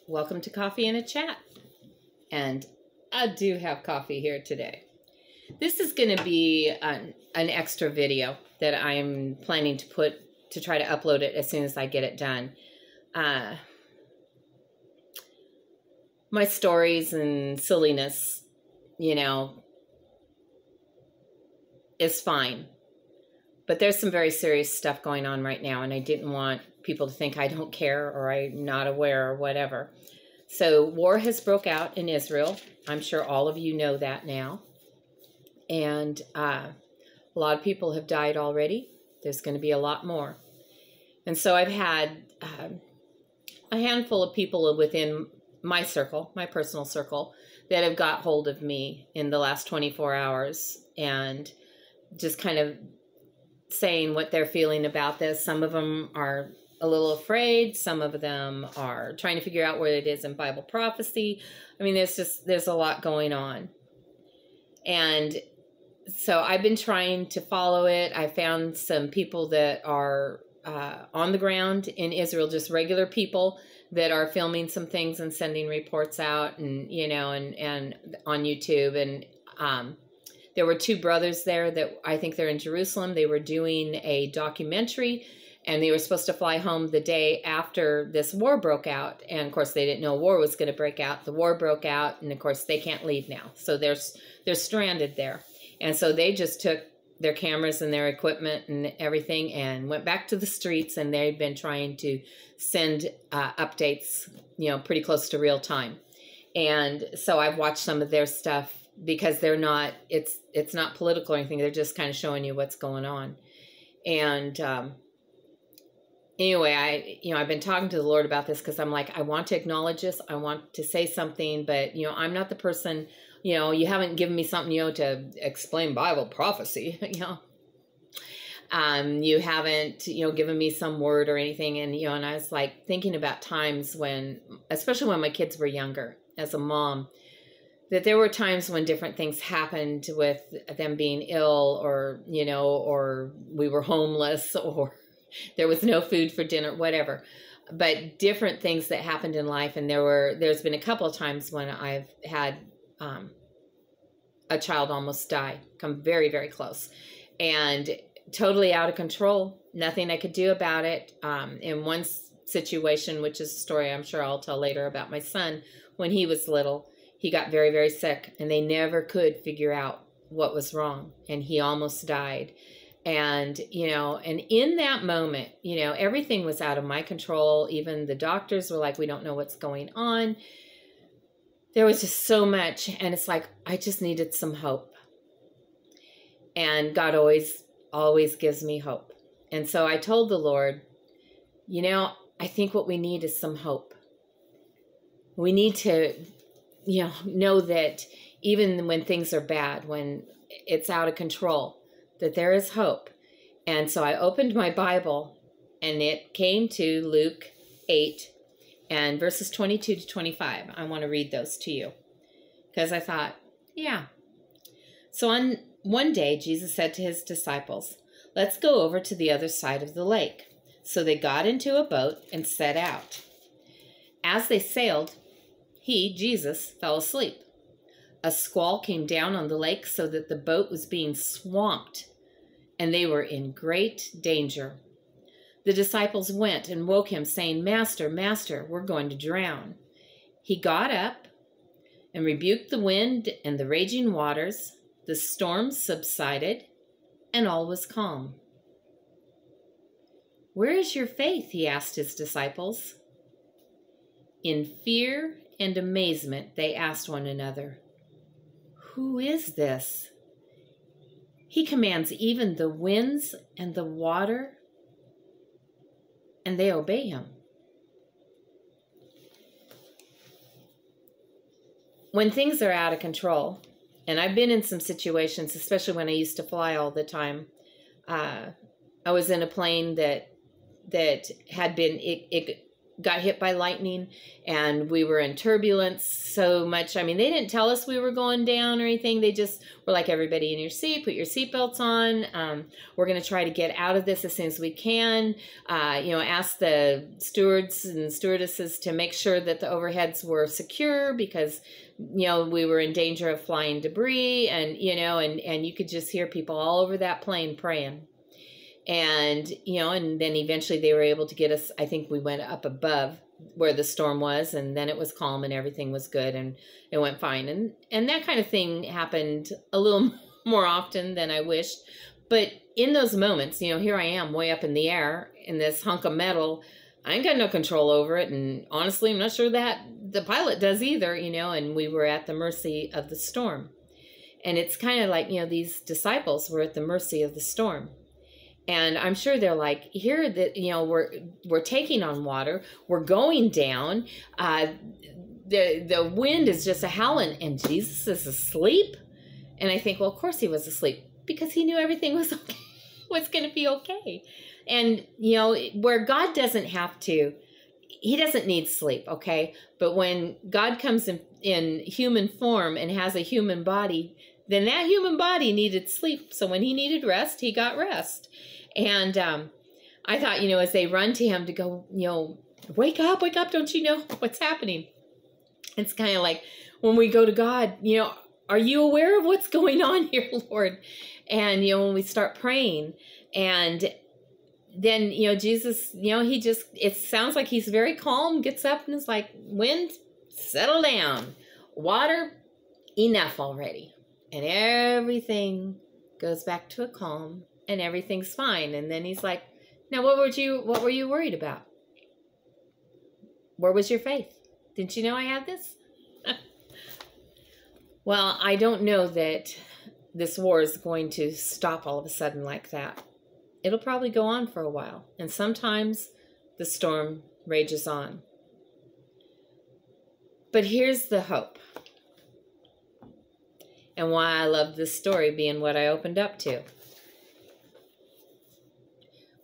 Welcome to Coffee and a Chat. And I do have coffee here today. This is going to be an extra video that I'm planning to try to upload it as soon as I get it done. My stories and silliness, is fine. But there's some very serious stuff going on right now, and I didn't want people to think I don't care or I'm not aware or whatever. So war has broke out in Israel. I'm sure all of you know that now. And a lot of people have died already. There's going to be a lot more. And so I've had a handful of people within my circle, my personal circle, that have got hold of me in the last 24 hours and just kind of saying what they're feeling about this. Some of them are a little afraid. Some of them are trying to figure out where it is in Bible prophecy. I mean, there's a lot going on. And so I've been trying to follow it. I found some people that are on the ground in Israel, just regular people that are filming some things and sending reports out, and and on YouTube. And there were two brothers there that I think they're in Jerusalem. They were doing a documentary, and they were supposed to fly home the day after this war broke out. And of course, they didn't know war was going to break out. The war broke out, and of course, they can't leave now. So they're stranded there. And so they just took their cameras and their equipment and everything and went back to the streets, and they've been trying to send updates, pretty close to real time. And so I've watched some of their stuff because they're not, it's not political or anything. They're just kind of showing you what's going on. And anyway, I've been talking to the Lord about this because I'm like, I want to acknowledge this. I want to say something, but, I'm not the person, you haven't given me something, to explain Bible prophecy, you haven't, given me some word or anything. And, and I was like thinking about times when, especially when my kids were younger as a mom, that there were times when different things happened with them being ill, or, or we were homeless, or there was no food for dinner, whatever. But different things that happened in life. And there's been a couple of times when I've had a child almost die, come very, very close, and totally out of control. Nothing I could do about it. In one situation, which is a story I'm sure I'll tell later about my son, when he was little, he got very, very sick, and they never could figure out what was wrong, and he almost died. And, and in that moment, everything was out of my control. Even the doctors were like, we don't know what's going on. There was just so much. And it's like, I just needed some hope. And God always gives me hope. And so I told the Lord, I think what we need is some hope. We need to, know that even when things are bad, when it's out of control, that there is hope. And so I opened my Bible, and it came to Luke 8 and verses 22 to 25. I want to read those to you because I thought, yeah. So on one day, Jesus said to his disciples, let's go over to the other side of the lake. So they got into a boat and set out. As they sailed, Jesus, fell asleep. A squall came down on the lake so that the boat was being swamped, and they were in great danger. The disciples went and woke him, saying, Master, Master, we're going to drown. He got up and rebuked the wind and the raging waters. The storm subsided, and all was calm. Where is your faith? He asked his disciples. In fear and amazement, they asked one another, who is this? He commands even the winds and the water, and they obey him. When things are out of control, and I've been in some situations, especially when I used to fly all the time. I was in a plane that had been got hit by lightning, and we were in turbulence so much. I mean, they didn't tell us we were going down or anything. They just were like, everybody in your seat, put your seatbelts on. We're going to try to get out of this as soon as we can. Ask the stewards and stewardesses to make sure that the overheads were secure, because we were in danger of flying debris, and you could just hear people all over that plane praying. And, and then eventually they were able to get us, I think we went up above where the storm was, and then it was calm and everything was good and it went fine. And that kind of thing happened a little more often than I wished. But in those moments, here I am way up in the air in this hunk of metal. I ain't got no control over it. And honestly, I'm not sure that the pilot does either, and we were at the mercy of the storm. And it's kind of like, these disciples were at the mercy of the storm. And I'm sure they're like, here that, we're taking on water, we're going down, the wind is just a howling, and Jesus is asleep. And I think, well, of course he was asleep, because he knew everything was okay, was going to be okay. And, where God doesn't have to, he doesn't need sleep, okay? But when God comes in human form and has a human body, then that human body needed sleep. So when he needed rest, he got rest. And I thought, as they run to him to go, wake up, don't you know what's happening? It's kind of like when we go to God, are you aware of what's going on here, Lord? And, when we start praying, and then, Jesus, it sounds like he's very calm, gets up and is like, wind, settle down. Water, enough already. And everything goes back to a calm. And everything's fine. And then he's like, now what were you worried about? Where was your faith? Didn't you know I had this? Well, I don't know that this war is going to stop all of a sudden like that. It'll probably go on for a while. And sometimes the storm rages on. But here's the hope. And why I love this story being what I opened up to.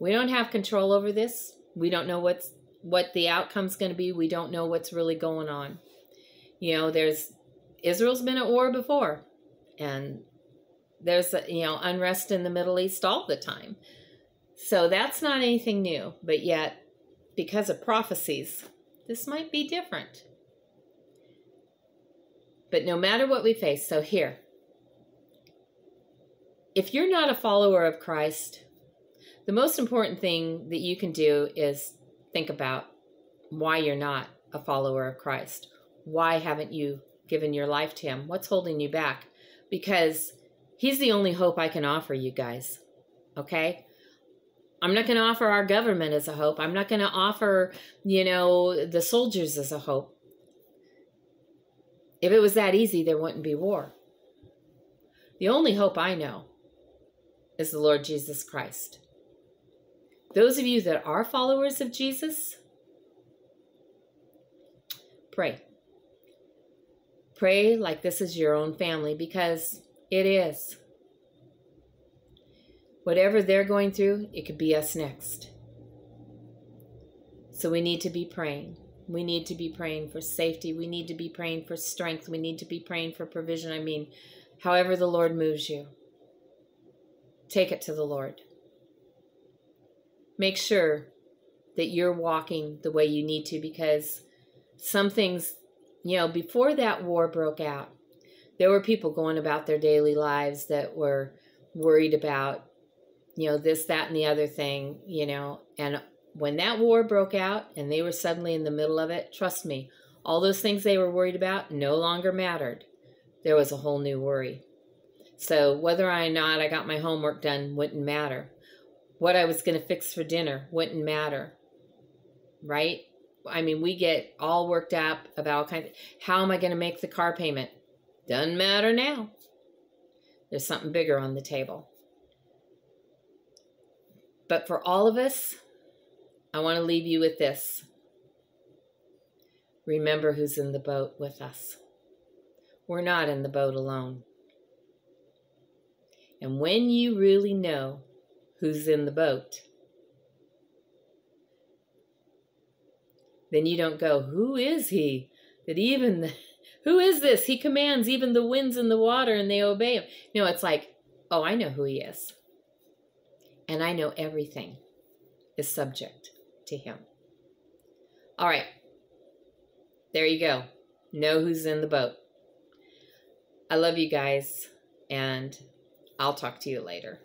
We don't have control over this. We don't know what the outcome's going to be. We don't know what's really going on. Israel's been at war before, and there's unrest in the Middle East all the time. So that's not anything new. But yet, because of prophecies, this might be different. But no matter what we face, so here, if you're not a follower of Christ, the most important thing that you can do is think about why you're not a follower of Christ. Why haven't you given your life to him? What's holding you back? Because he's the only hope I can offer you guys, okay? I'm not going to offer our government as a hope. I'm not going to offer, the soldiers as a hope. If it was that easy, there wouldn't be war. The only hope I know is the Lord Jesus Christ. Those of you that are followers of Jesus, pray. Pray like this is your own family, because it is. Whatever they're going through, it could be us next. So we need to be praying. We need to be praying for safety. We need to be praying for strength. We need to be praying for provision. I mean, however the Lord moves you, take it to the Lord. Make sure that you're walking the way you need to, because some things, before that war broke out, there were people going about their daily lives that were worried about, this, that, and the other thing, and when that war broke out and they were suddenly in the middle of it, trust me, all those things they were worried about no longer mattered. There was a whole new worry. So whether or not I got my homework done wouldn't matter. What I was going to fix for dinner wouldn't matter, right? I mean, we get all worked up about all kinds of, how am I going to make the car payment? Doesn't matter now. There's something bigger on the table. But for all of us, I want to leave you with this. Remember who's in the boat with us. We're not in the boat alone. And when you really know who's in the boat, then you don't go, who is he? Who is this? He commands even the winds and the water and they obey him. No, it's like, oh, I know who he is. And I know everything is subject to him. All right. There you go. Know who's in the boat. I love you guys, and I'll talk to you later.